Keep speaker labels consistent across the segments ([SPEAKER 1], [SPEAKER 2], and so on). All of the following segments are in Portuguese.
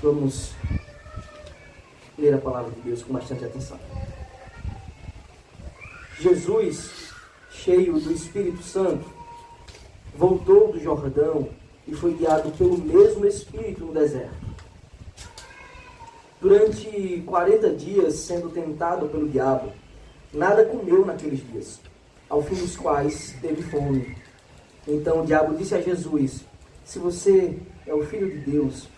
[SPEAKER 1] Vamos ler a palavra de Deus com bastante atenção. Jesus, cheio do Espírito Santo, voltou do Jordão e foi guiado pelo mesmo Espírito no deserto. Durante 40 dias, sendo tentado pelo diabo, nada comeu naqueles dias, ao fim dos quais teve fome. Então o diabo disse a Jesus: se você é o Filho de Deus,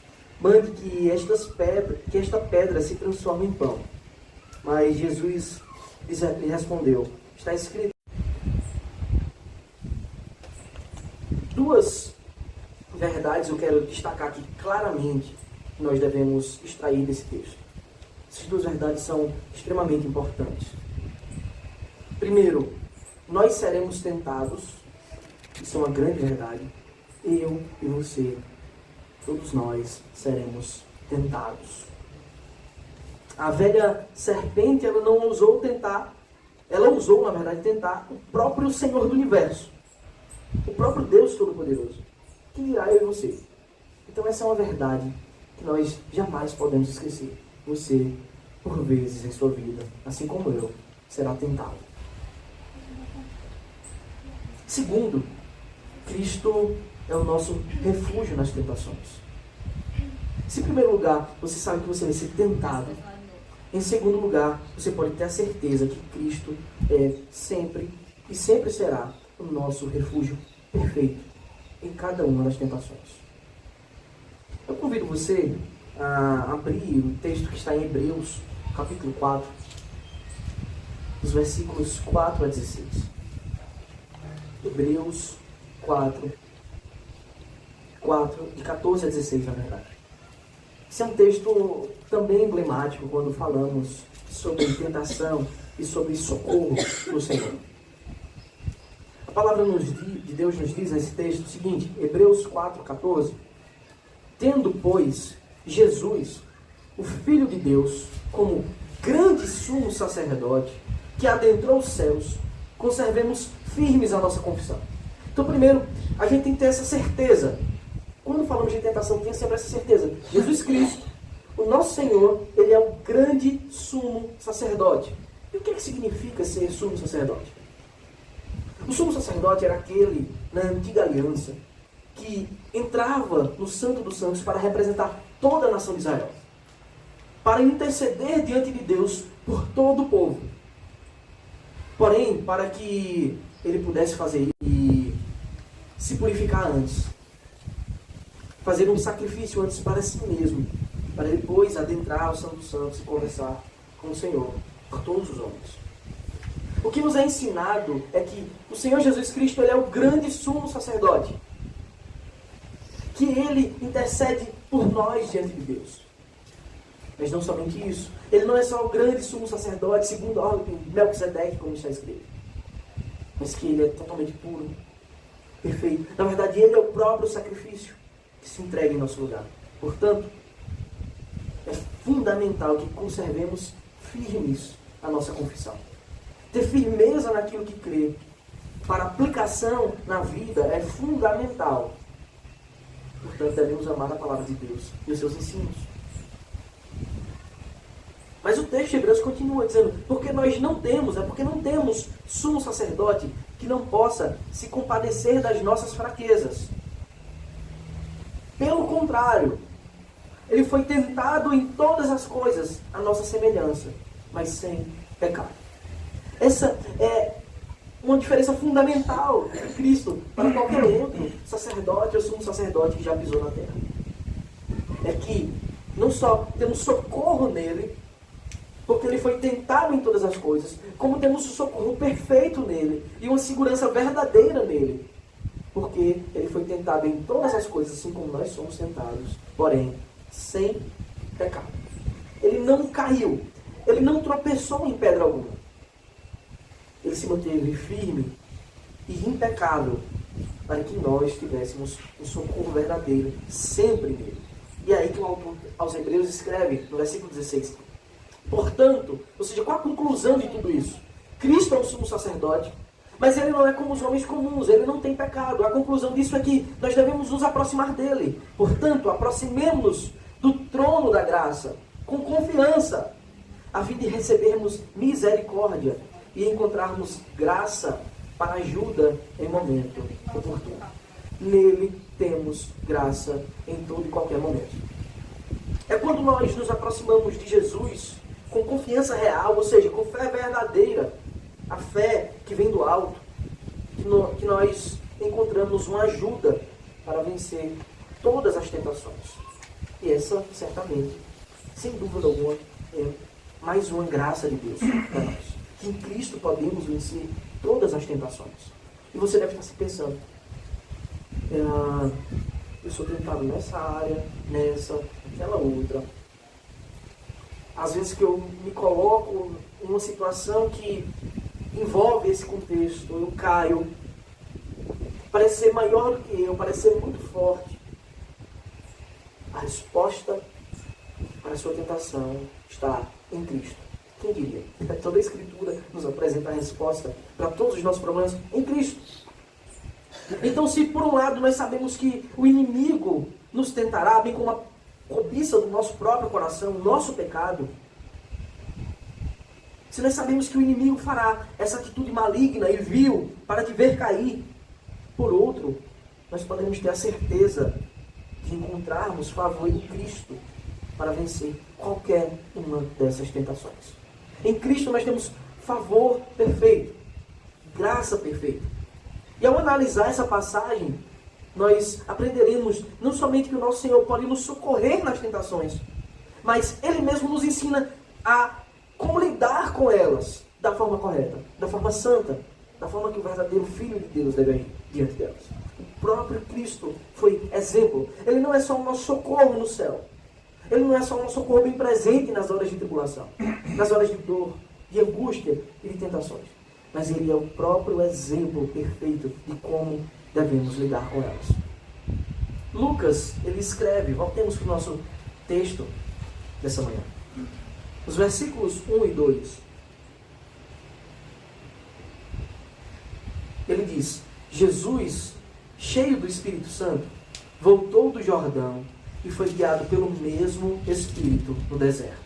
[SPEAKER 1] mande que esta pedra se transforme em pão. Mas Jesus lhe respondeu: está escrito. Duas verdades eu quero destacar aqui claramente que nós devemos extrair desse texto. Essas duas verdades são extremamente importantes. Primeiro, nós seremos tentados. Isso é uma grande verdade. Eu e você, todos nós seremos tentados. A velha serpente, ela não ousou tentar, ela ousou, na verdade, tentar o próprio Senhor do Universo, o próprio Deus Todo-Poderoso, que dirá eu e você. Então essa é uma verdade que nós jamais podemos esquecer. Você, por vezes em sua vida, assim como eu, será tentado. Segundo, Cristo é o nosso refúgio nas tentações. Se em primeiro lugar você sabe que você vai ser tentado, em segundo lugar você pode ter a certeza que Cristo é sempre e sempre será o nosso refúgio perfeito em cada uma das tentações. Eu convido você a abrir o texto que está em Hebreus, capítulo 4, os versículos 4 a 16. Hebreus 4, de 14 a 16, na verdade. Esse é um texto também emblemático quando falamos sobre tentação e sobre socorro do Senhor. A palavra de Deus nos diz nesse texto o seguinte, Hebreus 4, 14. Tendo, pois, Jesus, o Filho de Deus, como grande sumo sacerdote, que adentrou os céus, conservemos firmes a nossa confissão. Então, primeiro, a gente tem que ter essa certeza. Quando falamos de tentação, tenha sempre essa certeza. Jesus Cristo, o nosso Senhor, Ele é o grande sumo sacerdote. E o que significa ser sumo sacerdote? O sumo sacerdote era aquele, na antiga aliança, que entrava no Santo dos Santos para representar toda a nação de Israel. Para interceder diante de Deus por todo o povo. Porém, para que ele pudesse fazer e se purificar antes, fazer um sacrifício antes para si mesmo, para depois adentrar o Santo dos Santos e conversar com o Senhor, por todos os homens. O que nos é ensinado é que o Senhor Jesus Cristo, Ele é o grande sumo sacerdote, que Ele intercede por nós diante de Deus. Mas não somente isso, Ele não é só o grande sumo sacerdote, segundo a ordem de Melquisedeque, como está escrito, mas que Ele é totalmente puro, perfeito. Na verdade, Ele é o próprio sacrifício que se entrega em nosso lugar. Portanto, é fundamental que conservemos firmes a nossa confissão. Ter firmeza naquilo que crê, para aplicação na vida, é fundamental. Portanto, devemos amar a palavra de Deus e os seus ensinos. Mas o texto de Hebreus continua dizendo, porque não temos sumo sacerdote que não possa se compadecer das nossas fraquezas. Pelo contrário, ele foi tentado em todas as coisas, a nossa semelhança, mas sem pecado. Essa é uma diferença fundamental de Cristo para qualquer outro sacerdote ou sumo sacerdote que já pisou na terra. É que não só temos socorro nele, porque ele foi tentado em todas as coisas, como temos o socorro perfeito nele e uma segurança verdadeira nele, porque ele foi tentado em todas as coisas, assim como nós somos tentados, porém, sem pecado. Ele não caiu, ele não tropeçou em pedra alguma. Ele se manteve firme e impecável para que nós tivéssemos um socorro verdadeiro sempre nele. E aí que o autor aos Hebreus escreve no versículo 16. Portanto, ou seja, qual a conclusão de tudo isso? Cristo é o sumo sacerdote, mas ele não é como os homens comuns, ele não tem pecado. A conclusão disso é que nós devemos nos aproximar dele. Portanto, aproximemo-nos do trono da graça, com confiança, a fim de recebermos misericórdia e encontrarmos graça para ajuda em momento oportuno. Nele temos graça em todo e qualquer momento. É quando nós nos aproximamos de Jesus com confiança real, ou seja, com fé verdadeira, a fé que vem do alto, que nós encontramos uma ajuda para vencer todas as tentações. E essa, certamente, sem dúvida alguma, é mais uma graça de Deus para nós. Que em Cristo podemos vencer todas as tentações. E você deve estar se pensando, eu sou tentado nessa área, nessa, naquela outra. Às vezes que eu me coloco em uma situação que envolve esse contexto, eu caio, parece ser maior do que eu, parece ser muito forte. A resposta para a sua tentação está em Cristo. Quem diria? Toda a Escritura nos apresenta a resposta para todos os nossos problemas em Cristo. Então, se por um lado nós sabemos que o inimigo nos tentará, bem como a cobiça do nosso próprio coração, o nosso pecado, se nós sabemos que o inimigo fará essa atitude maligna e vil para te ver cair, por outro, nós podemos ter a certeza de encontrarmos favor em Cristo para vencer qualquer uma dessas tentações. Em Cristo nós temos favor perfeito, graça perfeita. E ao analisar essa passagem, nós aprenderemos não somente que o nosso Senhor pode nos socorrer nas tentações, mas Ele mesmo nos ensina a como lidar com elas da forma correta, da forma santa, da forma que o verdadeiro Filho de Deus deve agir diante delas. O próprio Cristo foi exemplo. Ele não é só o nosso socorro no céu. Ele não é só o nosso socorro bem presente nas horas de tribulação, nas horas de dor, de angústia e de tentações. Mas Ele é o próprio exemplo perfeito de como devemos lidar com elas. Lucas, ele escreve, voltemos para o nosso texto dessa manhã. Os versículos 1 e 2. Ele diz: Jesus, cheio do Espírito Santo, voltou do Jordão e foi guiado pelo mesmo Espírito no deserto.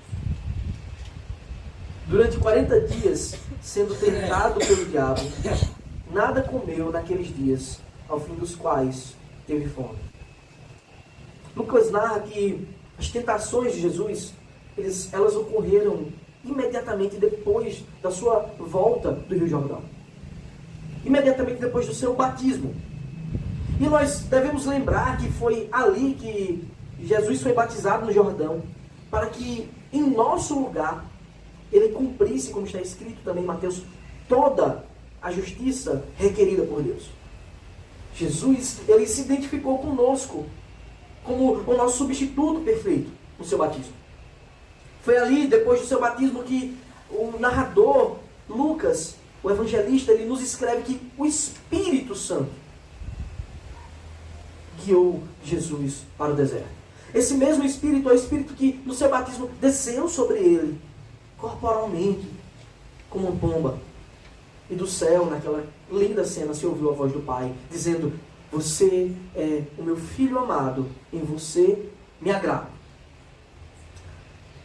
[SPEAKER 1] Durante 40 dias, sendo tentado pelo diabo, nada comeu naqueles dias, ao fim dos quais teve fome. Lucas narra que as tentações de Jesus, elas ocorreram imediatamente depois da sua volta do Rio Jordão. Imediatamente depois do seu batismo. E nós devemos lembrar que foi ali que Jesus foi batizado no Jordão, para que em nosso lugar Ele cumprisse, como está escrito também em Mateus, toda a justiça requerida por Deus. Jesus, Ele se identificou conosco como o nosso substituto perfeito no seu batismo. Foi ali, depois do seu batismo, que o narrador, Lucas, o evangelista, ele nos escreve que o Espírito Santo guiou Jesus para o deserto. Esse mesmo Espírito é o Espírito que no seu batismo desceu sobre ele, corporalmente, como uma pomba. E do céu, naquela linda cena, se ouviu a voz do Pai, dizendo: você é o meu Filho amado, em você me agrado.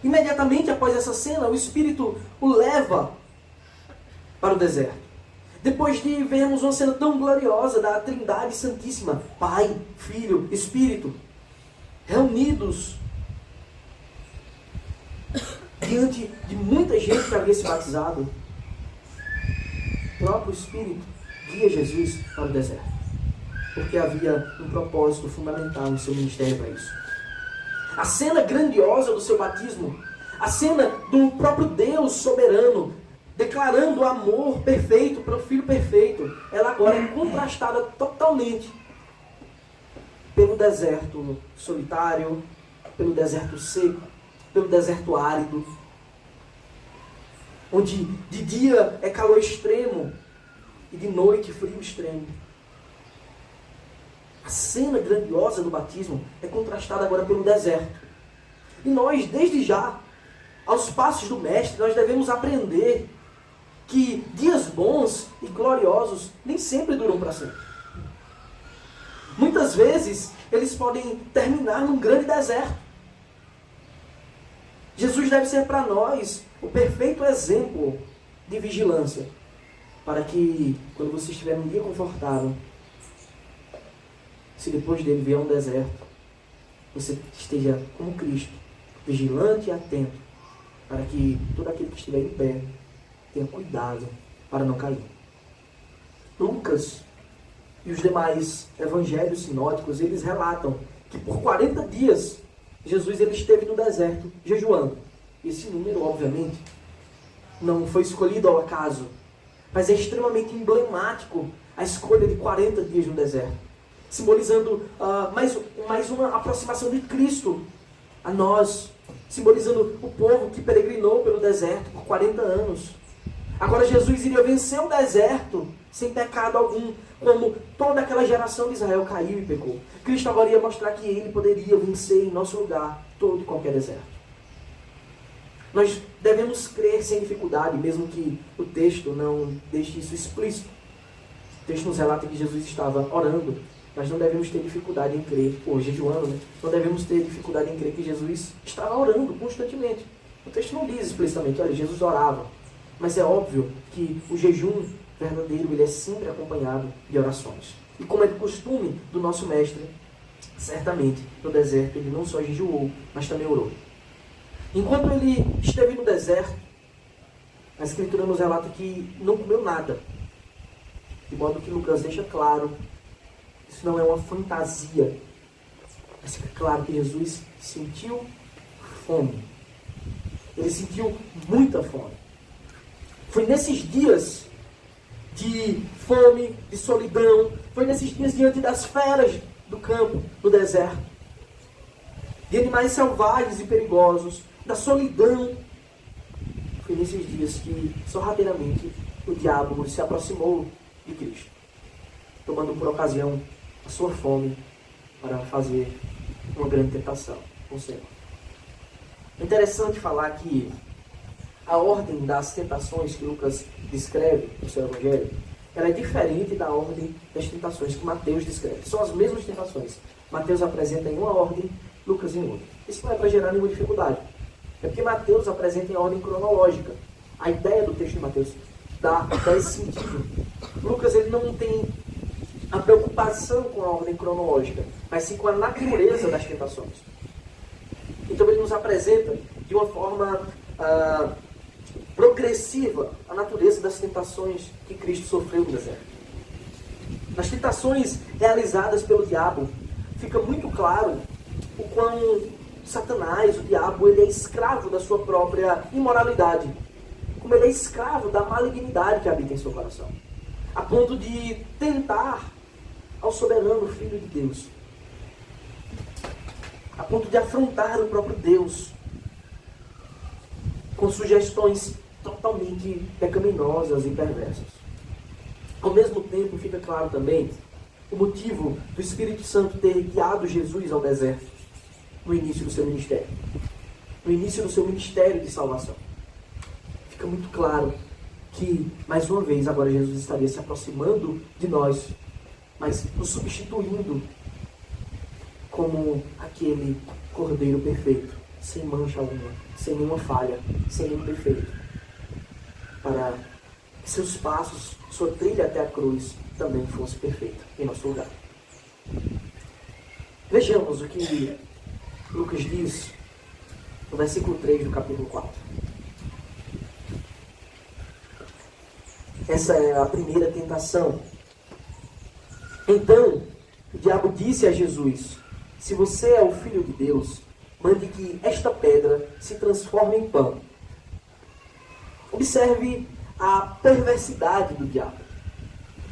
[SPEAKER 1] Imediatamente após essa cena, o Espírito o leva para o deserto. Depois de vermos uma cena tão gloriosa da Trindade Santíssima, Pai, Filho, Espírito, reunidos diante de muita gente que havia se batizado, o próprio Espírito guia Jesus para o deserto, porque havia um propósito fundamental no seu ministério para isso. A cena grandiosa do seu batismo, a cena do próprio Deus soberano, declarando o amor perfeito para o Filho perfeito, ela agora é contrastada totalmente pelo deserto solitário, pelo deserto seco, pelo deserto árido, onde de dia é calor extremo e de noite frio extremo. A cena grandiosa do batismo é contrastada agora pelo deserto. E nós, desde já, aos passos do Mestre, nós devemos aprender que dias bons e gloriosos nem sempre duram para sempre. Muitas vezes, eles podem terminar num grande deserto. Jesus deve ser para nós o perfeito exemplo de vigilância, para que, quando você estiver num dia confortável, se depois dele vier um deserto, você esteja como Cristo, vigilante e atento, para que todo aquele que estiver em pé tenha cuidado para não cair. Lucas e os demais evangelhos sinóticos, eles relatam que por 40 dias Jesus ele esteve no deserto jejuando. Esse número, obviamente, não foi escolhido ao acaso, mas é extremamente emblemático a escolha de 40 dias no deserto, simbolizando mais uma aproximação de Cristo a nós, simbolizando o povo que peregrinou pelo deserto por 40 anos. Agora Jesus iria vencer o deserto sem pecado algum, como toda aquela geração de Israel caiu e pecou. Cristo agora ia mostrar que ele poderia vencer em nosso lugar todo e qualquer deserto. Nós devemos crer sem dificuldade, mesmo que o texto não deixe isso explícito. O texto nos relata que Jesus estava orando, mas não devemos ter dificuldade em crer, ou jejuando, né? Não devemos ter dificuldade em crer que Jesus estava orando constantemente. O texto não diz explicitamente, olha, Jesus orava. Mas é óbvio que o jejum verdadeiro, ele é sempre acompanhado de orações. E como é de costume do nosso mestre, certamente no deserto ele não só jejuou, mas também orou. Enquanto ele esteve no deserto, a Escritura nos relata que não comeu nada. De modo que Lucas deixa claro, isso não é uma fantasia. Mas fica claro que Jesus sentiu fome. Ele sentiu muita fome. Foi nesses dias de fome, de solidão, foi nesses dias diante das feras do campo, do deserto, de animais selvagens e perigosos, da solidão. Foi nesses dias que, sorrateiramente, o diabo se aproximou de Cristo, tomando por ocasião a sua fome para fazer uma grande tentação com o Senhor. É interessante falar que a ordem das tentações que Lucas descreve no seu evangelho, ela é diferente da ordem das tentações que Mateus descreve. São as mesmas tentações. Mateus apresenta em uma ordem, Lucas em outra. Isso não é para gerar nenhuma dificuldade. É porque Mateus apresenta em ordem cronológica. A ideia do texto de Mateus dá esse sentido. Lucas ele não tem a preocupação com a ordem cronológica, mas sim com a natureza das tentações. Então ele nos apresenta de uma forma progressiva a natureza das tentações que Cristo sofreu no deserto. Nas tentações realizadas pelo diabo, fica muito claro o quão Satanás, o diabo, ele é escravo da sua própria imoralidade. Como ele é escravo da malignidade que habita em seu coração. A ponto de tentar ao soberano Filho de Deus. A ponto de afrontar o próprio Deus com sugestões totalmente pecaminosas e perversas. Ao mesmo tempo, fica claro também o motivo do Espírito Santo ter guiado Jesus ao deserto no início do seu ministério. No início do seu ministério de salvação. Fica muito claro que, mais uma vez, agora Jesus estaria se aproximando de nós, mas nos substituindo como aquele Cordeiro perfeito, sem mancha alguma, sem nenhuma falha, sem nenhum defeito, para que seus passos, sua trilha até a cruz, também fosse perfeita em nosso lugar. Vejamos o que Lucas diz no versículo 3 do capítulo 4. Essa é a primeira tentação. Então, o diabo disse a Jesus: se você é o Filho de Deus, mande que esta pedra se transforme em pão. Observe a perversidade do diabo.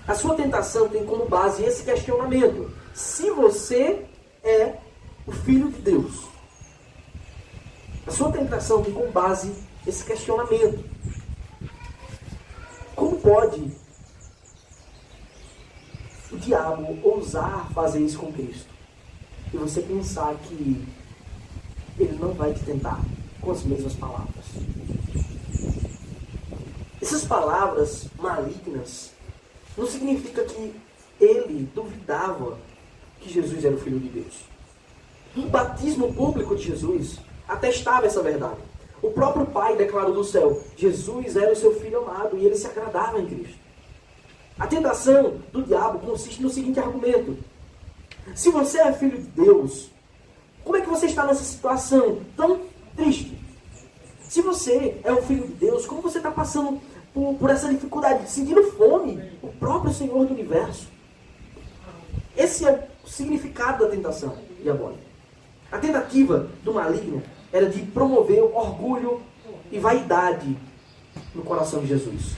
[SPEAKER 1] A sua tentação tem como base esse questionamento: se você é o Filho de Deus. A sua tentação tem como base esse questionamento. Como pode o diabo ousar fazer isso com Cristo? E você pensar que ele não vai te tentar com as mesmas palavras. Essas palavras malignas não significa que ele duvidava que Jesus era o Filho de Deus. O batismo público de Jesus atestava essa verdade. O próprio Pai declarou do céu: Jesus era o seu Filho amado e ele se agradava em Cristo. A tentação do diabo consiste no seguinte argumento: se você é filho de Deus, como é que você está nessa situação tão triste? Se você é um filho de Deus, como você está passando por essa dificuldade, sentindo fome? O próprio Senhor do Universo. Esse é o significado da tentação diabólica. A tentativa do maligno era de promover orgulho e vaidade no coração de Jesus,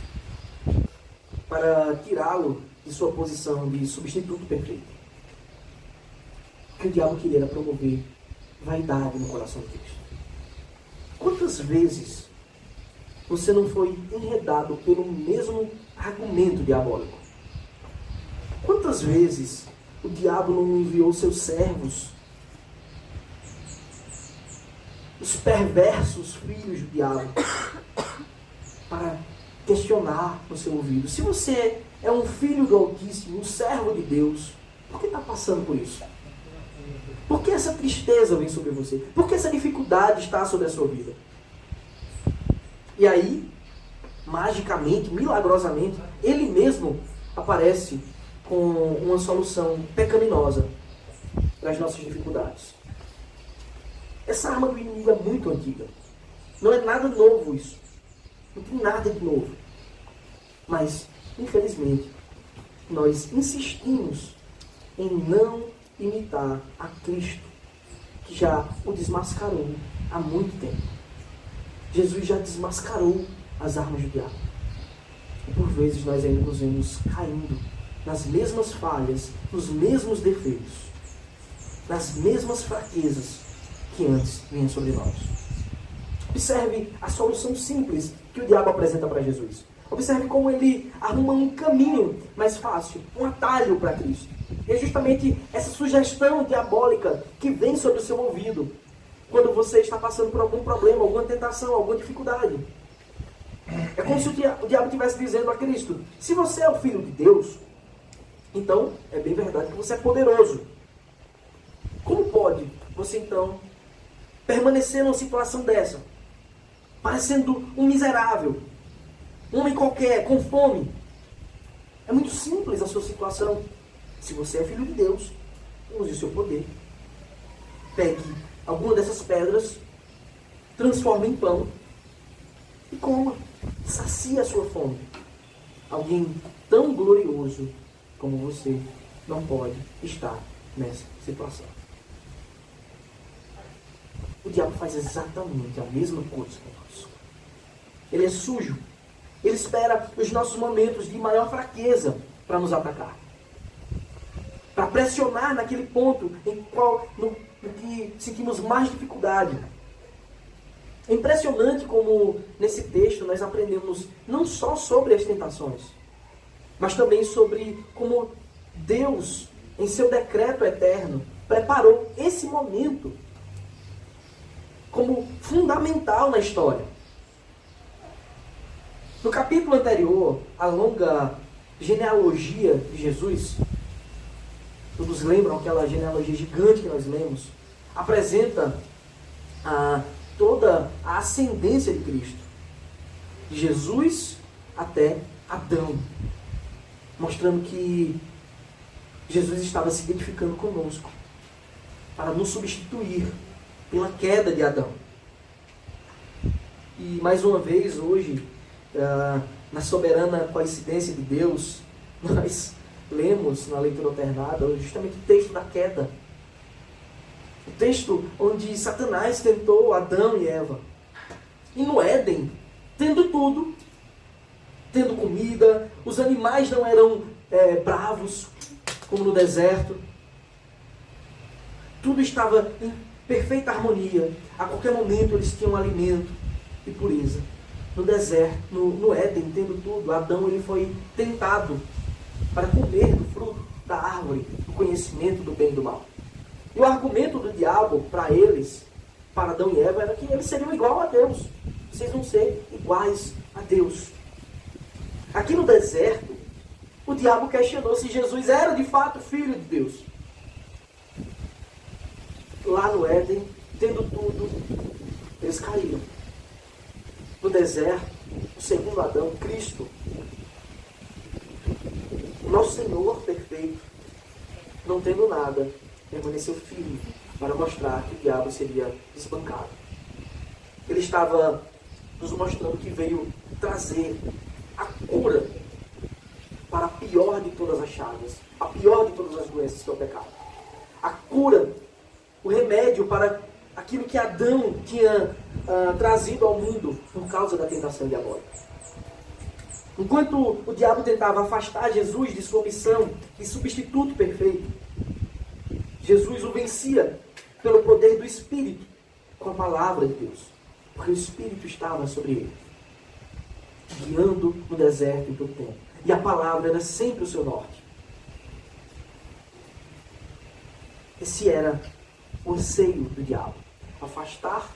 [SPEAKER 1] para tirá-lo de sua posição de substituto perfeito. O que o diabo queria era promover vaidade no coração de Cristo. Quantas vezes você não foi enredado pelo mesmo argumento diabólico? Quantas vezes o diabo não enviou seus servos, os perversos filhos do diabo, para questionar no seu ouvido: se você é um filho do Altíssimo, um servo de Deus, por que está passando por isso? Por que essa tristeza vem sobre você? Por que essa dificuldade está sobre a sua vida? E aí, magicamente, milagrosamente, ele mesmo aparece com uma solução pecaminosa para as nossas dificuldades. Essa arma do inimigo é muito antiga. Não é nada novo isso. Não tem nada de novo. Mas, infelizmente, nós insistimos em não imitar a Cristo, que já o desmascarou há muito tempo. Jesus já desmascarou as armas do diabo. E por vezes nós ainda nos vemos caindo nas mesmas falhas, nos mesmos defeitos, nas mesmas fraquezas que antes vinham sobre nós. Observe a solução simples que o diabo apresenta para Jesus. Observe como ele arruma um caminho mais fácil, um atalho para Cristo. E é justamente essa sugestão diabólica que vem sobre o seu ouvido quando você está passando por algum problema, alguma tentação, alguma dificuldade. É como se o diabo estivesse dizendo a Cristo: se você é o Filho de Deus, então é bem verdade que você é poderoso. Como pode você então permanecer numa situação dessa, parecendo um miserável, um homem qualquer, com fome? É muito simples a sua situação. Se você é filho de Deus, use o seu poder. Pegue alguma dessas pedras, transforme em pão e coma. Sacia a sua fome. Alguém tão glorioso como você não pode estar nessa situação. O diabo faz exatamente a mesma coisa conosco. Ele é sujo. Ele espera os nossos momentos de maior fraqueza para nos atacar. Para pressionar naquele ponto no que sentimos mais dificuldade. É impressionante como nesse texto nós aprendemos não só sobre as tentações, mas também sobre como Deus, em seu decreto eterno, preparou esse momento como fundamental na história. No capítulo anterior, a longa genealogia de Jesus, todos lembram aquela genealogia gigante que nós lemos, apresenta toda a ascendência de Cristo, de Jesus até Adão, mostrando que Jesus estava se identificando conosco para nos substituir pela queda de Adão. E mais uma vez hoje, na soberana coincidência de Deus, nós lemos na leitura alternada justamente o texto da queda. O texto onde Satanás tentou Adão e Eva. E no Éden, tendo tudo, tendo comida, os animais não eram bravos, como no deserto. Tudo estava em perfeita harmonia. A qualquer momento eles tinham alimento e pureza. No deserto, no Éden, tendo tudo, Adão ele foi tentado para comer do fruto da árvore, do conhecimento do bem e do mal. E o argumento do diabo para eles, para Adão e Eva, era que eles seriam igual a Deus. Vocês vão ser iguais a Deus. Aqui no deserto, o diabo questionou se Jesus era de fato filho de Deus. Lá no Éden, tendo tudo, eles caíram. no deserto, o segundo Adão, Cristo, nosso Senhor perfeito, não tendo nada, permaneceu firme para mostrar que o diabo seria desbancado. Ele estava nos mostrando que veio trazer a cura para a pior de todas as chagas, a pior de todas as doenças, que é o pecado. A cura, o remédio para aquilo que Adão tinha trazido ao mundo por causa da tentação diabólica. Enquanto o diabo tentava afastar Jesus de sua missão de substituto perfeito, Jesus o vencia pelo poder do Espírito, com a palavra de Deus. Porque o Espírito estava sobre ele, guiando no deserto em todo tempo. E a palavra era sempre o seu norte. Esse era o anseio do diabo. Afastar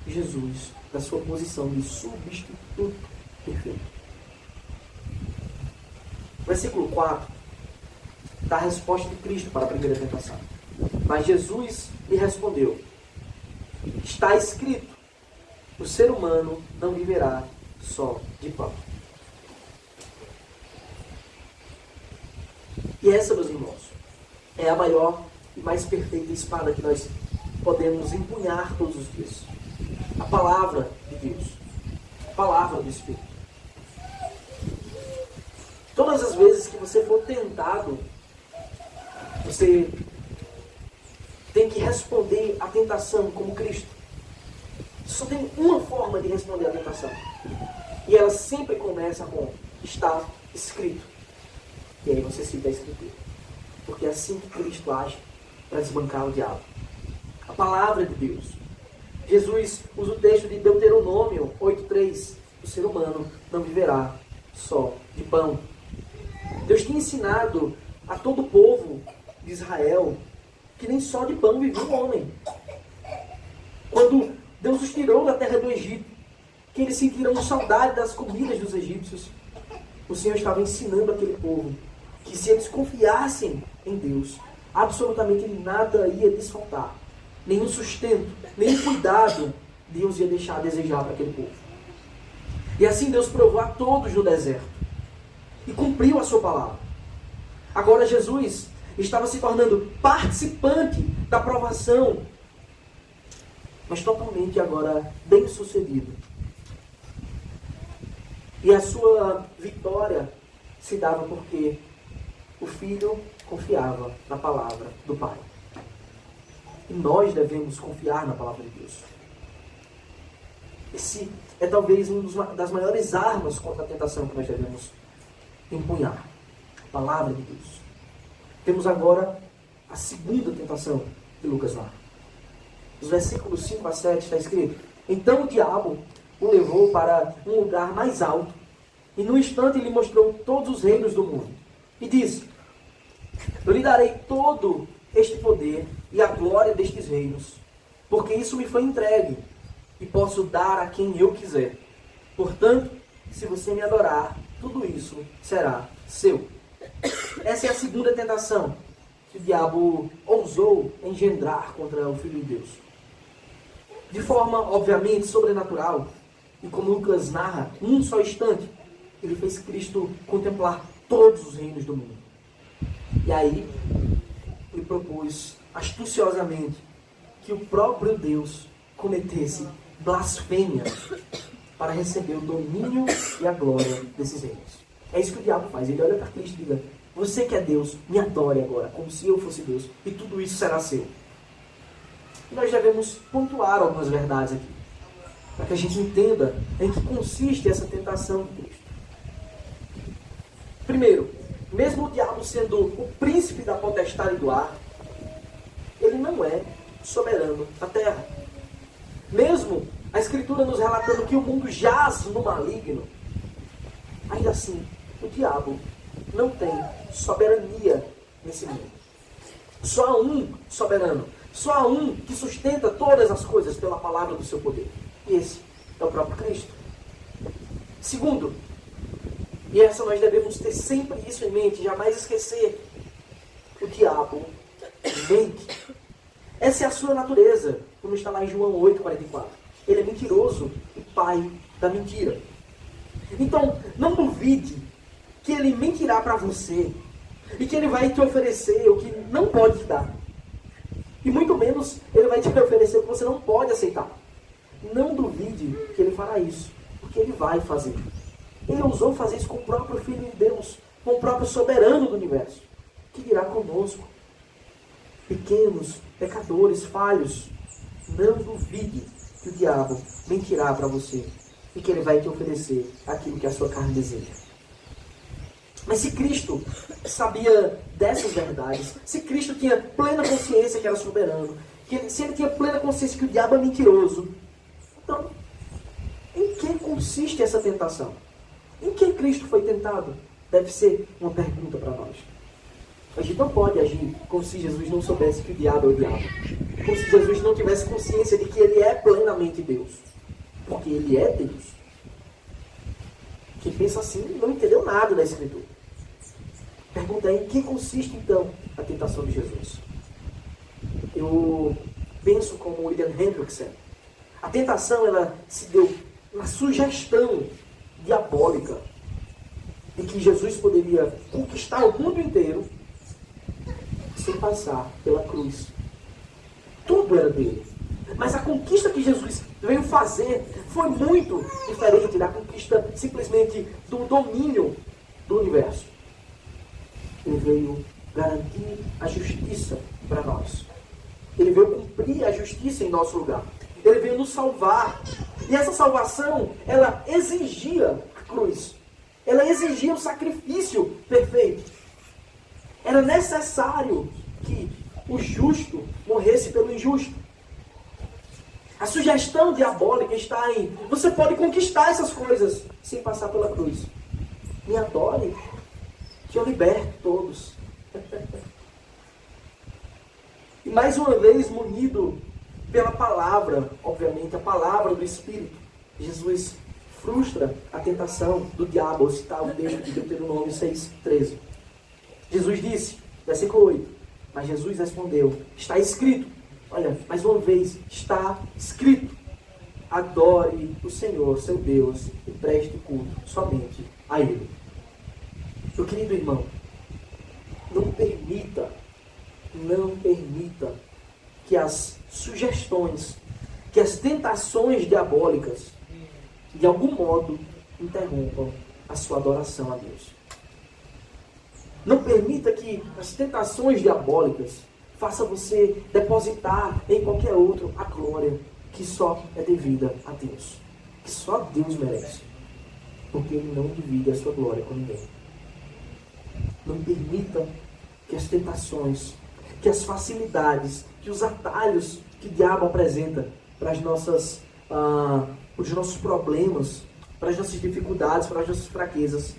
[SPEAKER 1] Jesus da sua posição de substituto perfeito. Versículo 4 dá a resposta de Cristo para a primeira tentação. Mas Jesus lhe respondeu: está escrito, o ser humano não viverá só de pão. E essa, meus irmãos, é a maior e mais perfeita espada que nós podemos empunhar todos os dias. A palavra de Deus. A palavra do Espírito. Todas as vezes que você for tentado, você tem que responder à tentação como Cristo. Só tem uma forma de responder à tentação. E ela sempre começa com: está escrito. E aí você cita a Escritura. Porque é assim que Cristo age para desbancar o diabo. A palavra de Deus. Jesus usa o texto de Deuteronômio 8:3. O ser humano não viverá só de pão. Deus tinha ensinado a todo o povo de Israel que nem só de pão vivia o homem. Quando Deus os tirou da terra do Egito, que eles sentiram saudade das comidas dos egípcios, o Senhor estava ensinando aquele povo que se eles confiassem em Deus, absolutamente nada ia lhes faltar. Nenhum sustento, nenhum cuidado Deus ia deixar a desejar para aquele povo. E assim Deus provou a todos no deserto e cumpriu a sua palavra. Agora Jesus estava se tornando participante da provação, mas totalmente agora bem-sucedido. E a sua vitória se dava porque o Filho confiava na palavra do Pai. E nós devemos confiar na palavra de Deus. Esse é talvez uma das maiores armas contra a tentação que nós devemos empunhar. A palavra de Deus. Temos agora a segunda tentação que Lucas narra. Nos versículos 5 a 7 está escrito: então o diabo o levou para um lugar mais alto e no instante lhe mostrou todos os reinos do mundo. E disse: eu lhe darei todo este poder e a glória destes reinos, porque isso me foi entregue e posso dar a quem eu quiser. Portanto, se você me adorar, tudo isso será seu. Essa é a segunda tentação que o diabo ousou engendrar contra o Filho de Deus. De forma, obviamente, sobrenatural, e como Lucas narra, em um só instante, ele fez Cristo contemplar todos os reinos do mundo. E aí, ele propôs astuciosamente que o próprio Deus cometesse blasfêmia para receber o domínio e a glória desses reinos. É isso que o diabo faz. Ele olha para Cristo e diz: você que é Deus, me adore agora, como se eu fosse Deus, e tudo isso será seu. E nós devemos pontuar algumas verdades aqui, para que a gente entenda em que consiste essa tentação de Cristo. Primeiro, mesmo o diabo sendo o príncipe da potestade do ar, ele não é soberano da terra. Mesmo a Escritura nos relatando que o mundo jaz no maligno, ainda assim, o diabo não tem soberania nesse mundo. Só há um soberano. Só há um que sustenta todas as coisas pela palavra do seu poder. E esse é o próprio Cristo. Segundo, e essa nós devemos ter sempre isso em mente, jamais esquecer: o diabo mente. Essa é a sua natureza, como está lá em João 8,44. ele é mentiroso e pai da mentira. Então, não duvide que ele mentirá para você e que ele vai te oferecer o que não pode te dar. E muito menos ele vai te oferecer o que você não pode aceitar. Não duvide que ele fará isso, porque ele vai fazer. Ele ousou fazer isso com o próprio Filho de Deus, com o próprio soberano do universo. Que dirá conosco? Pequenos, pecadores, falhos, não duvide que o diabo mentirá para você e que ele vai te oferecer aquilo que a sua carne deseja. Mas se Cristo sabia dessas verdades, se Cristo tinha plena consciência que era soberano, se ele tinha plena consciência que o diabo é mentiroso, então, em que consiste essa tentação? Em que Cristo foi tentado? Deve ser uma pergunta para nós. A gente não pode agir como se Jesus não soubesse que o diabo é o diabo. Como se Jesus não tivesse consciência de que ele é plenamente Deus. Porque ele é Deus. Quem pensa assim não entendeu nada da Escritura. A pergunta é: em que consiste então a tentação de Jesus? Eu penso como William Hendrickson. A tentação ela se deu na sugestão diabólica de que Jesus poderia conquistar o mundo inteiro sem passar pela cruz. Tudo era dele. Mas a conquista que Jesus veio fazer foi muito diferente da conquista simplesmente do domínio do universo. Ele veio garantir a justiça para nós. Ele veio cumprir a justiça em nosso lugar. Ele veio nos salvar. E essa salvação, ela exigia a cruz. Ela exigia um sacrifício perfeito. Era necessário que o justo morresse pelo injusto. A sugestão diabólica está em: você pode conquistar essas coisas sem passar pela cruz. Me adore, que eu liberto todos. E mais uma vez, munido pela palavra, obviamente, a palavra do Espírito, Jesus frustra a tentação do diabo, ao citar o texto de Deuteronômio 6:13. Jesus disse, versículo 8, mas Jesus respondeu: está escrito. Olha, mais uma vez, está escrito: adore o Senhor, seu Deus, e preste culto somente a Ele. Meu querido irmão, não permita que as sugestões, que as tentações diabólicas, de algum modo, interrompam a sua adoração a Deus. Não permita que as tentações diabólicas façam você depositar em qualquer outro a glória que só é devida a Deus. Que só Deus merece. Porque Ele não divide a sua glória com ninguém. Não permita que as tentações, que as facilidades, que os atalhos que o diabo apresenta para os nossos problemas, para as nossas dificuldades, para as nossas fraquezas,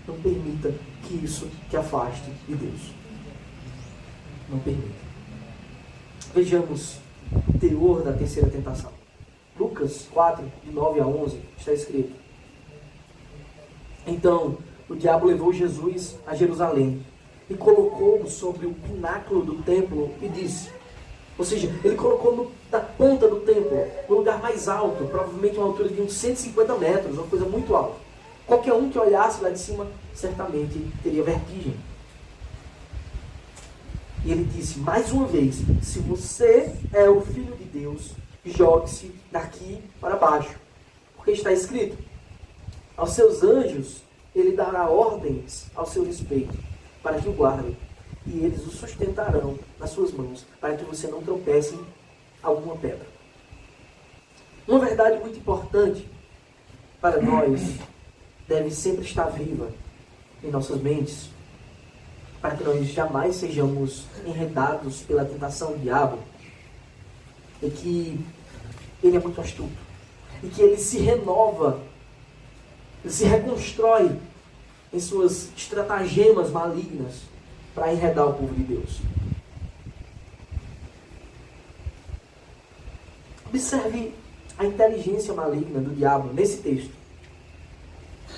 [SPEAKER 1] não permita que isso te afaste de Deus. Não permita. Vejamos o teor da terceira tentação. Lucas 4, de 9 a 11, está escrito: então, o diabo levou Jesus a Jerusalém e colocou-o sobre o pináculo do templo e disse, ou seja, ele colocou na ponta do templo, no lugar mais alto, provavelmente uma altura de uns 150 metros, uma coisa muito alta. Qualquer um que olhasse lá de cima, certamente teria vertigem. E ele disse, mais uma vez, se você é o Filho de Deus, jogue-se daqui para baixo. Porque está escrito, aos seus anjos ele dará ordens ao seu respeito, para que o guardem, e eles o sustentarão nas suas mãos, para que você não tropece em alguma pedra. Uma verdade muito importante para nós deve sempre estar viva em nossas mentes, para que nós jamais sejamos enredados pela tentação do diabo, é que ele é muito astuto, e que ele se renova, ele se reconstrói em suas estratagemas malignas para enredar o povo de Deus. Observe a inteligência maligna do diabo nesse texto.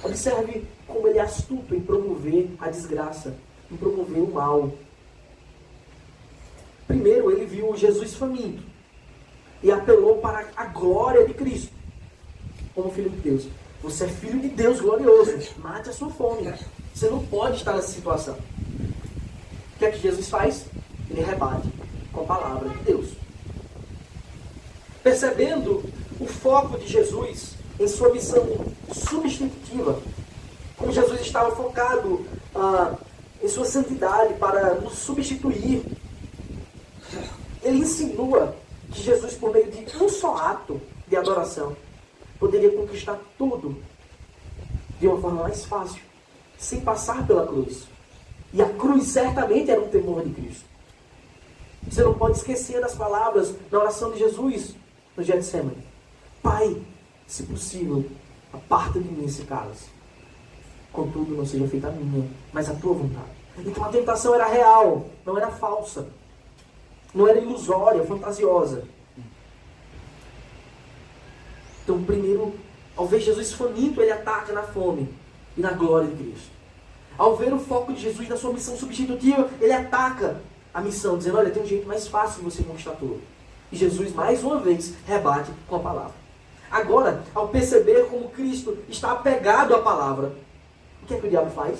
[SPEAKER 1] Observe como ele é astuto em promover a desgraça, em promover o mal. Primeiro, ele viu Jesus faminto. e apelou para a glória de Cristo. Como filho de Deus. Você é filho de Deus glorioso. Mate a sua fome. Você não pode estar nessa situação. O que é que Jesus faz? Ele rebate com a palavra de Deus. Percebendo o foco de Jesus em sua missão substitutiva, como Jesus estava focado em sua santidade para nos substituir, ele insinua que Jesus, por meio de um só ato de adoração, poderia conquistar tudo de uma forma mais fácil, sem passar pela cruz. E a cruz certamente era um temor de Cristo. Você não pode esquecer das palavras da oração de Jesus no Getsemane. Pai, se possível, aparta de mim esse cálice. Contudo, não seja feita a minha, mas a tua vontade. Então a tentação era real, não era falsa. Não era ilusória, fantasiosa. Então, primeiro, ao ver Jesus faminto, ele ataca na fome e na glória de Cristo. Ao ver o foco de Jesus na sua missão substitutiva, ele ataca a missão, dizendo, olha, tem um jeito mais fácil de você conquistar tudo. E Jesus, mais uma vez, rebate com a palavra. Agora, ao perceber como Cristo está apegado à palavra, o que é que o diabo faz?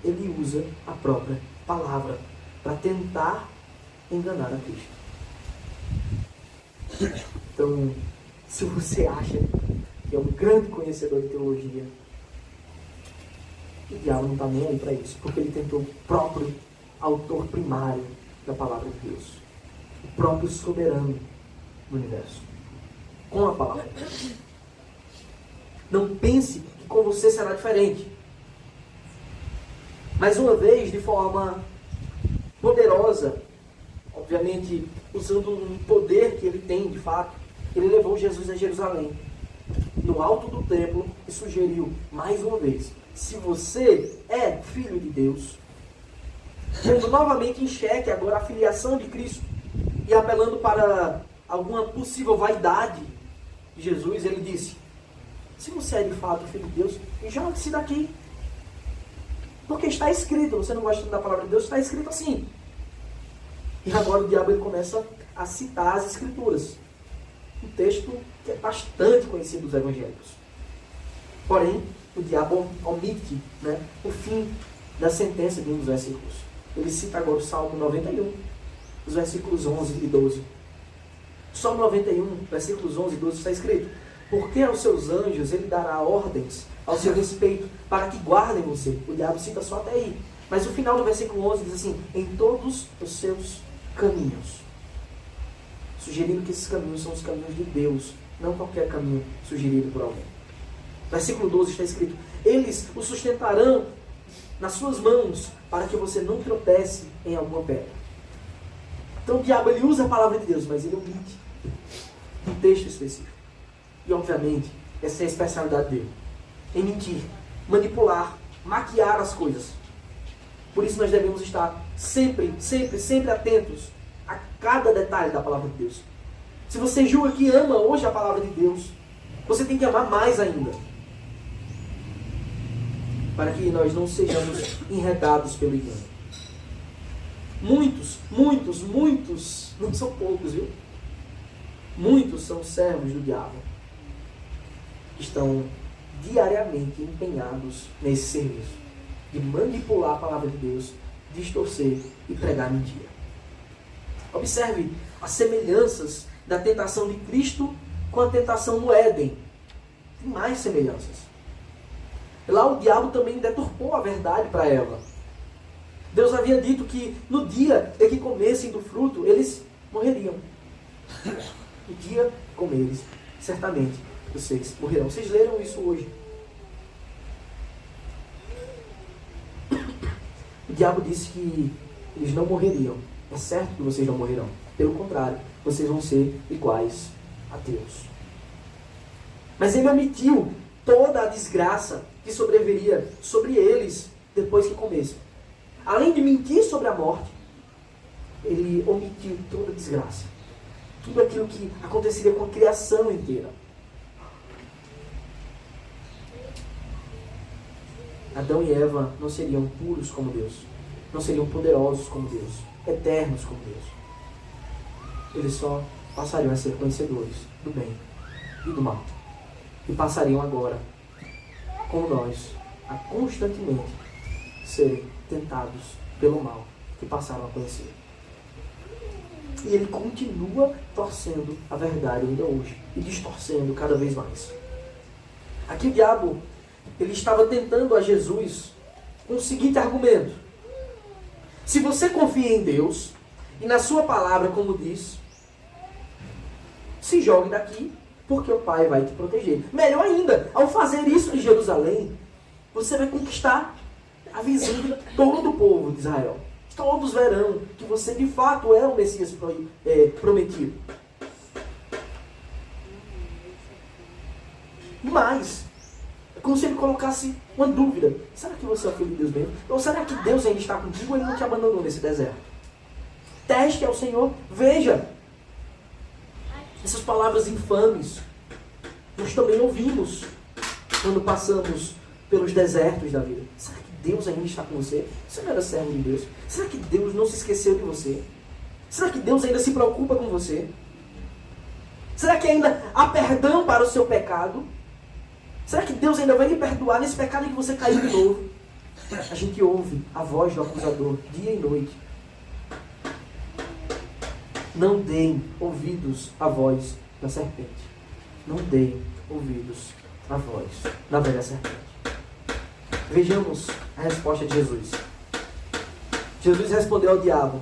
[SPEAKER 1] Ele usa a própria palavra para tentar enganar a Cristo. Então, se você acha que é um grande conhecedor de teologia, o diabo não está nem aí para isso, porque ele tentou o próprio autor primário da palavra de Deus, o próprio soberano do universo, com a palavra. Não pense que com você será diferente. Mais uma vez, de forma poderosa, obviamente usando um poder que ele tem de fato, ele levou Jesus a Jerusalém, no alto do templo, e sugeriu, mais uma vez, se você é filho de Deus, pondo novamente em xeque agora a filiação de Cristo, e apelando para alguma possível vaidade de Jesus, ele disse, se você é de fato filho de Deus, jogue-se daqui. Porque está escrito, você não gosta da palavra de Deus, está escrito assim. E agora o diabo ele começa a citar as escrituras. Um texto que é bastante conhecido dos evangélicos. Porém, o diabo omite, né, o fim da sentença de um dos versículos. Ele cita agora o Salmo 91, os versículos 11 e 12. Salmo 91, versículos 11 e 12 está escrito, porque aos seus anjos ele dará ordens ao seu respeito, para que guardem você. O diabo cita só até aí. Mas o final do versículo 11 diz assim, em todos os seus caminhos. Sugerindo que esses caminhos são os caminhos de Deus, não qualquer caminho sugerido por alguém. Versículo 12 está escrito, eles o sustentarão nas suas mãos, para que você não tropece em alguma pedra. Então o diabo ele usa a palavra de Deus, mas ele omite um texto específico. E obviamente, essa é a especialidade dele. Em mentir, manipular, maquiar as coisas. Por isso nós devemos estar sempre atentos a cada detalhe da palavra de Deus. Se você julga que ama hoje a palavra de Deus, você tem que amar mais ainda. Para que nós não sejamos enredados pelo engano. Muitos, não são poucos, viu? Muitos são servos do diabo. Estão diariamente empenhados nesse serviço. De manipular a palavra de Deus, distorcer e pregar mentira. Observe as semelhanças da tentação de Cristo com a tentação no Éden. Tem mais semelhanças. Lá o diabo também deturpou a verdade para Eva. Deus havia dito que no dia em que comessem do fruto, eles morreriam. No dia que comerem, certamente vocês morrerão. Vocês leram isso hoje. O diabo disse que eles não morreriam. É certo que vocês não morrerão. Pelo contrário, vocês vão ser iguais a Deus. Mas ele omitiu toda a desgraça que sobreviria sobre eles depois que comessem. Além de mentir sobre a morte, ele omitiu toda a desgraça. Tudo aquilo que aconteceria com a criação inteira. Adão e Eva não seriam puros como Deus. Não seriam poderosos como Deus. Eternos como Deus. Eles só passariam a ser conhecedores do bem e do mal. E passariam agora, como nós, a constantemente serem tentados pelo mal que passaram a conhecer. E ele continua torcendo a verdade ainda hoje e distorcendo cada vez mais. Aqui o diabo, ele estava tentando a Jesus com o seguinte argumento: se você confia em Deus e na sua palavra, como diz, se jogue daqui, porque o Pai vai te proteger. Melhor ainda, ao fazer isso em Jerusalém, você vai conquistar a visão de todo o povo de Israel. Todos verão que você de fato é o Messias prometido. Mas, é como se ele colocasse uma dúvida: será que você é o filho de Deus mesmo? Ou será que Deus ainda está contigo ou ele não te abandonou nesse deserto? Teste ao Senhor, veja. Essas palavras infames nós também ouvimos quando passamos pelos desertos da vida. Será que Deus ainda está com você? Você não era servo de Deus? Será que Deus não se esqueceu de você? Será que Deus ainda se preocupa com você? Será que ainda há perdão para o seu pecado? Será que Deus ainda vai lhe perdoar nesse pecado em que você caiu de novo? A gente ouve a voz do acusador dia e noite. Não deem ouvidos à voz da serpente. Não deem ouvidos à voz da velha serpente. Vejamos a resposta de Jesus. Jesus respondeu ao diabo: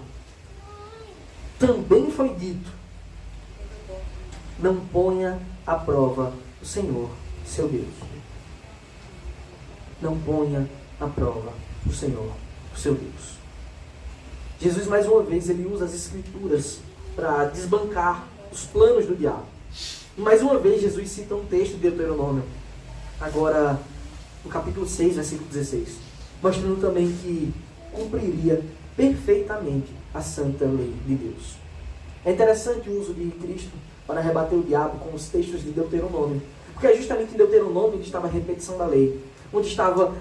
[SPEAKER 1] também foi dito, não ponha à prova o Senhor, seu Deus. Não ponha à prova o Senhor, o seu Deus. Jesus, mais uma vez, ele usa as Escrituras para desbancar os planos do diabo. E mais uma vez, Jesus cita um texto de Deuteronômio, agora no capítulo 6, versículo 16, mostrando também que cumpriria perfeitamente a santa lei de Deus. É interessante o uso de Cristo para rebater o diabo com os textos de Deuteronômio, porque é justamente em Deuteronômio que estava a repetição da lei, onde estava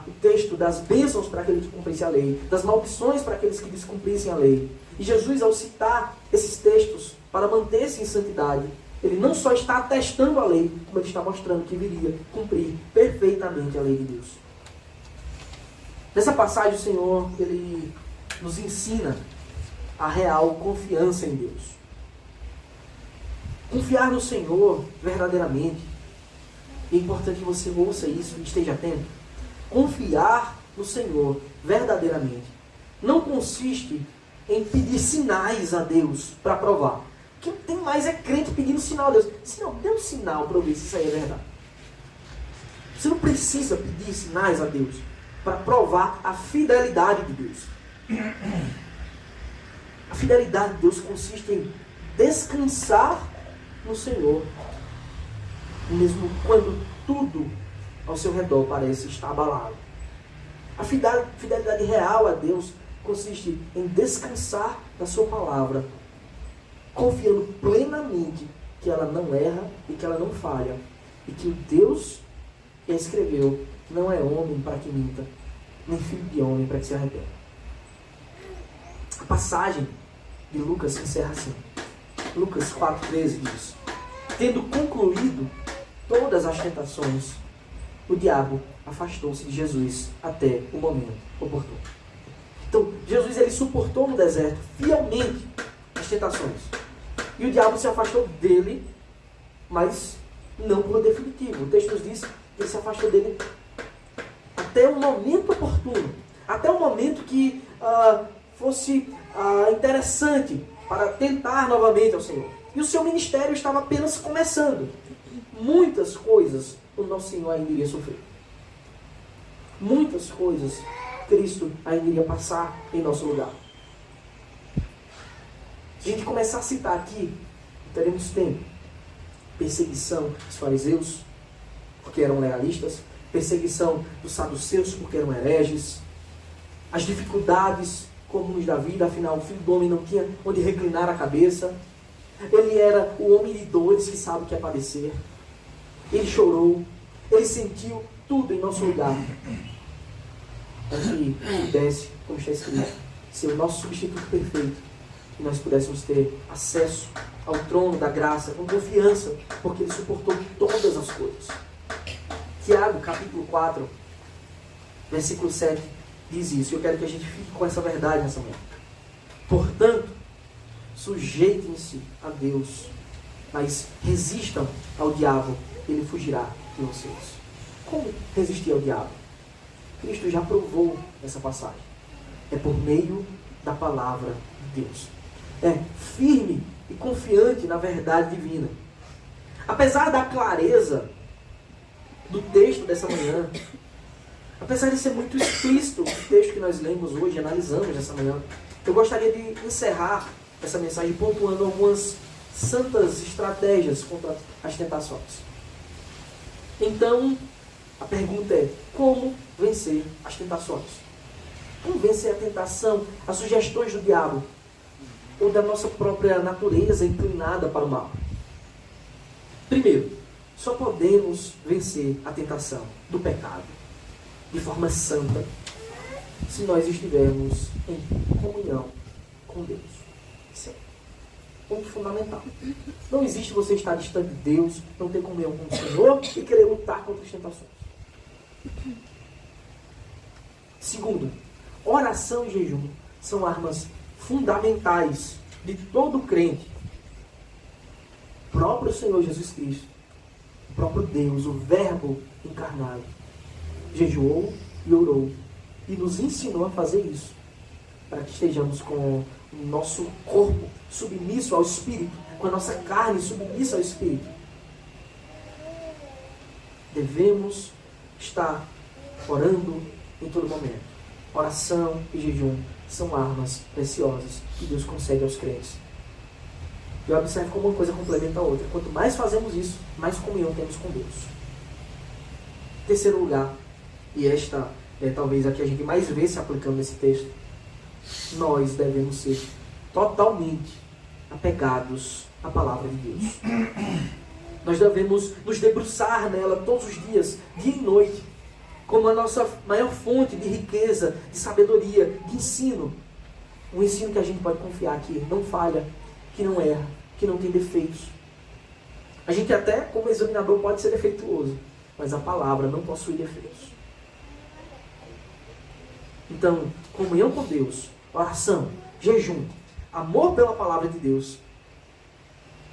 [SPEAKER 1] o texto das bênçãos para aqueles que cumprissem a lei, das maldições para aqueles que descumprissem a lei. E Jesus, ao citar esses textos para manter-se em santidade, ele não só está atestando a lei, como ele está mostrando que viria cumprir perfeitamente a lei de Deus. Nessa passagem, o Senhor, ele nos ensina a real confiança em Deus. Confiar no Senhor verdadeiramente, é importante que você ouça isso e esteja atento. Confiar no Senhor verdadeiramente não consiste em pedir sinais a Deus para provar. O que tem mais é crente pedindo sinal a Deus. Senão, dê um sinal para eu ver se isso aí é verdade. Você não precisa pedir sinais a Deus para provar a fidelidade de Deus. A fidelidade de Deus consiste em descansar no Senhor, mesmo quando tudo ao seu redor parece estar abalado. A fidelidade real a Deus consiste em descansar na sua palavra, confiando plenamente que ela não erra e que ela não falha, e que o Deus que a escreveu não é homem para que minta, nem filho de homem para que se arrependa. A passagem de Lucas se encerra assim. Lucas 4,13 diz: tendo concluído todas as tentações, o diabo afastou-se de Jesus até o momento oportuno. Então, Jesus ele suportou no deserto fielmente as tentações. E o diabo se afastou dele, mas não por definitivo. O texto nos diz que ele se afastou dele até o momento oportuno, até o momento que fosse interessante para tentar novamente ao Senhor. E o seu ministério estava apenas começando. Muitas coisas o nosso Senhor ainda iria sofrer. Muitas coisas Cristo ainda iria passar em nosso lugar. Se a gente começar a citar aqui, teremos tempo. Perseguição dos fariseus, porque eram legalistas. Perseguição dos saduceus, porque eram hereges. As dificuldades comuns da vida, afinal, o filho do homem não tinha onde reclinar a cabeça. Ele era o homem de dores que sabe o que é padecer. Ele chorou, ele sentiu tudo em nosso lugar, para que pudesse, como está escrito, ser o nosso substituto perfeito que nós pudéssemos ter acesso ao trono da graça com confiança, porque Ele suportou todas as coisas. Tiago, capítulo 4, versículo 7, diz isso. Eu quero que a gente fique com essa verdade nessa manhã. Portanto, sujeitem-se a Deus, mas resistam ao diabo, ele fugirá de vocês. Como resistir ao diabo? Cristo já provou essa passagem. É por meio da palavra de Deus. É firme e confiante na verdade divina. Apesar da clareza do texto dessa manhã, apesar de ser muito explícito o texto que nós lemos hoje, analisamos nessa manhã, eu gostaria de encerrar essa mensagem pontuando algumas santas estratégias contra as tentações. Então, a pergunta é: como vencer as tentações? Como vencer a tentação, as sugestões do diabo ou da nossa própria natureza inclinada para o mal? Primeiro, só podemos vencer a tentação do pecado de forma santa se nós estivermos em comunhão com Deus. Isso é ponto fundamental. Não existe você estar distante de Deus, não ter comunhão com o Senhor e querer lutar contra as tentações. Segundo, oração e jejum são armas fundamentais de todo crente. O próprio Senhor Jesus Cristo, o próprio Deus, o Verbo encarnado, jejuou e orou e nos ensinou a fazer isso, para que estejamos com o nosso corpo submisso ao Espírito, com a nossa carne submissa ao Espírito. Devemos estar orando em todo momento. Oração e jejum são armas preciosas que Deus concede aos crentes. Eu observo como uma coisa complementa a outra. Quanto mais fazemos isso, mais comunhão temos com Deus. Terceiro lugar, e esta é talvez a que a gente mais vê se aplicando nesse texto, nós devemos ser totalmente apegados à palavra de Deus. Nós devemos nos debruçar nela todos os dias, dia e noite, como a nossa maior fonte de riqueza, de sabedoria, de ensino. Um ensino que a gente pode confiar que não falha, que não erra, que não tem defeitos. A gente até, como examinador, pode ser defeituoso, mas a palavra não possui defeitos. Então, comunhão com Deus, oração, jejum, amor pela palavra de Deus,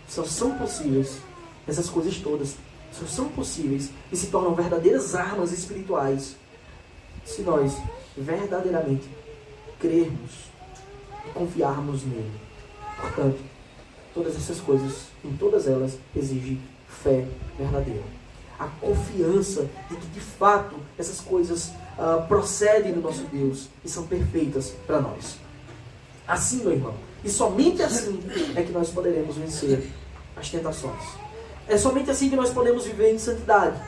[SPEAKER 1] só são possíveis, essas coisas todas, só são possíveis e se tornam verdadeiras armas espirituais se nós verdadeiramente crermos e confiarmos nele. Portanto, todas essas coisas, em todas elas, exigem fé verdadeira. A confiança de que, de fato, essas coisas procedem do nosso Deus e são perfeitas para nós. Assim, meu irmão, e somente assim é que nós poderemos vencer as tentações. É somente assim que nós podemos viver em santidade.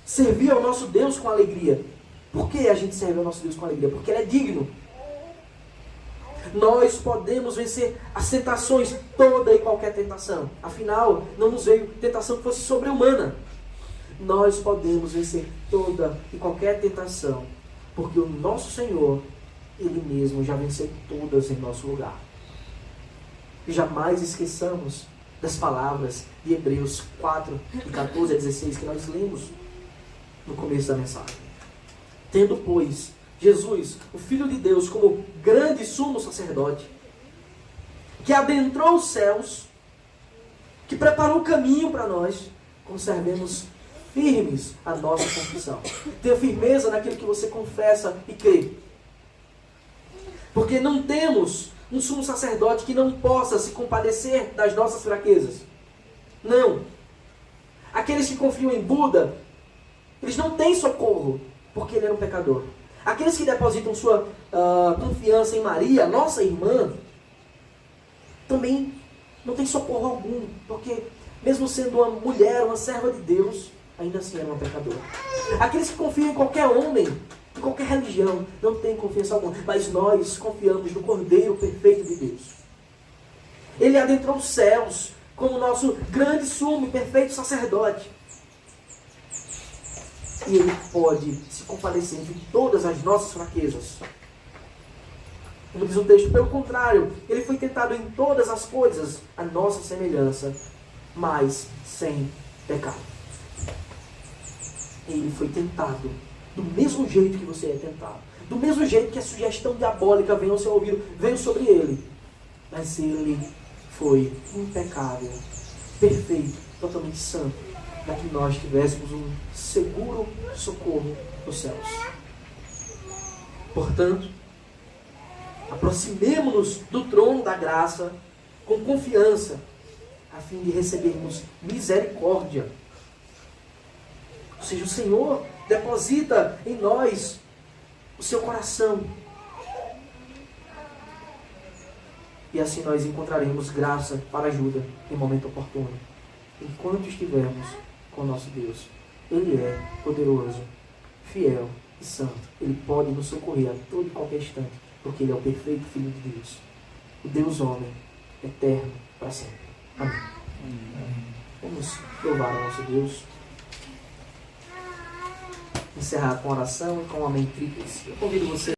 [SPEAKER 1] Servir ao nosso Deus com alegria. Por que a gente serve ao nosso Deus com alegria? Porque Ele é digno. Nós podemos vencer as tentações, toda e qualquer tentação. Afinal, não nos veio tentação que fosse sobre-humana. Nós podemos vencer toda e qualquer tentação, porque o nosso Senhor, Ele mesmo já venceu todas em nosso lugar. E jamais esqueçamos das palavras de Hebreus 4, de 14 a 16, que nós lemos no começo da mensagem. Tendo, pois, Jesus, o Filho de Deus, como grande sumo sacerdote, que adentrou os céus, que preparou o caminho para nós, conservemos firmes a nossa confissão. Tenha firmeza naquilo que você confessa e crê. Porque não temos um sumo sacerdote que não possa se compadecer das nossas fraquezas. Não. Aqueles que confiam em Buda, eles não têm socorro, porque ele era um pecador. Aqueles que depositam sua confiança em Maria, nossa irmã, também não tem socorro algum, porque mesmo sendo uma mulher, uma serva de Deus, ainda assim era uma pecadora. Aqueles que confiam em qualquer homem, em qualquer religião, não têm confiança alguma, mas nós confiamos no Cordeiro perfeito de Deus. Ele adentrou os céus como nosso grande sumo e perfeito sacerdote. E Ele pode se compadecer de todas as nossas fraquezas. Como diz o texto, pelo contrário, ele foi tentado em todas as coisas, a nossa semelhança, mas sem pecado. Ele foi tentado do mesmo jeito que você é tentado. Do mesmo jeito que a sugestão diabólica veio ao seu ouvido, veio sobre ele. Mas ele foi impecável, perfeito, totalmente santo, para que nós tivéssemos um seguro socorro nos céus. Portanto, aproximemo-nos do trono da graça com confiança, a fim de recebermos misericórdia. Ou seja, o Senhor deposita em nós o seu coração. E assim nós encontraremos graça para ajuda em momento oportuno. Enquanto estivermos com o nosso Deus. Ele é poderoso, fiel e santo. Ele pode nos socorrer a todo e qualquer instante, porque Ele é o perfeito Filho de Deus. O Deus homem, eterno para sempre. Amém. Vamos louvar o nosso Deus. Encerrar com oração e com um amém tríplice. Eu convido você